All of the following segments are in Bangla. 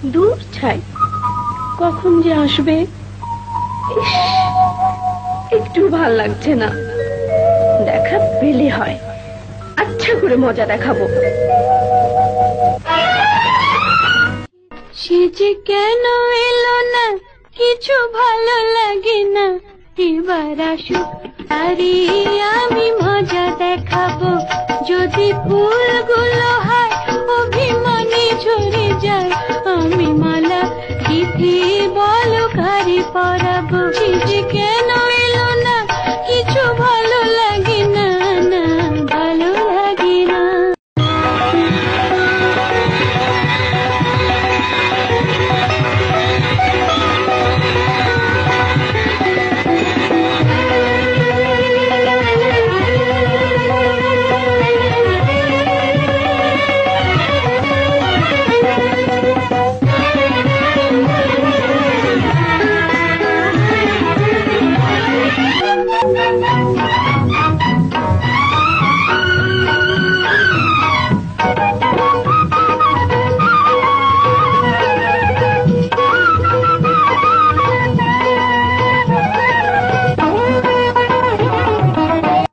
দূর ছাই, কখন যে আসবে। একটু ভাল লাগছে না, দেখা পেলে হয়, আচ্ছা করে মজা দেখাবো। সে যে কেন এলো না, কিছু ভালো লাগে না, এবার আসুক আরে আমি মজা দেখাবো। যদি ফুলগুলো হয় অভিমানে ঝরে যায়, আমি মালা গেঁথে বলো কারে পরাবো। সে যে কেন এলো না, কিছু ভালো লাগে না, না ভালো লাগে না।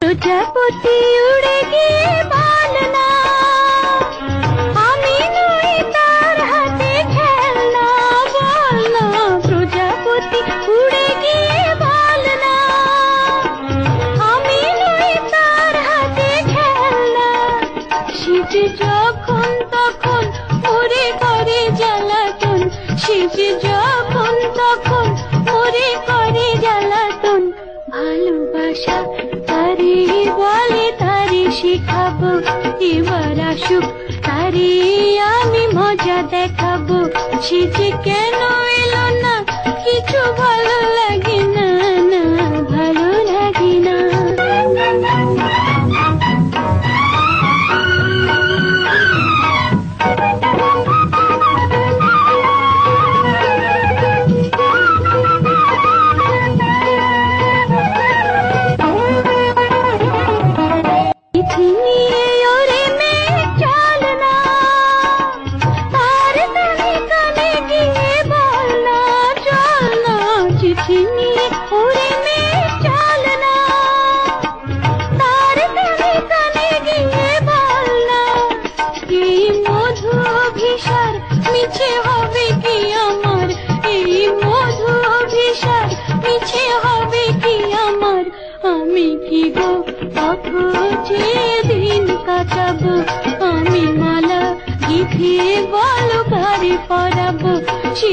প্রজাপতি উড়ে গিয়ে বলনা, আমি নই তার হাতে খেলনা। বলনা প্রজাপতি উড়ে গিয়ে বলনা, আমি নই তার হাতে খেলনা। সে যে যখন তখন ওরে করে জ্বালাতন, সে যে যখন তখন ওরে করে জ্বালাতন। ভালোবাসা তারে বলে, তারে শিখাবো, এবার আসুক তারে আমি মজা দেখাবো। সে যে কেন এলো না, কিছু ভালো লাগে না, না ভালো লাগে না। মিছে হবে কি আমার, এই মধু অভিশাপ মিছে হবে কি আমার। আমি কি গো অথচে দিন কাটাবো, আমি মালা গেঁথে বলো কারে পরাবো। সে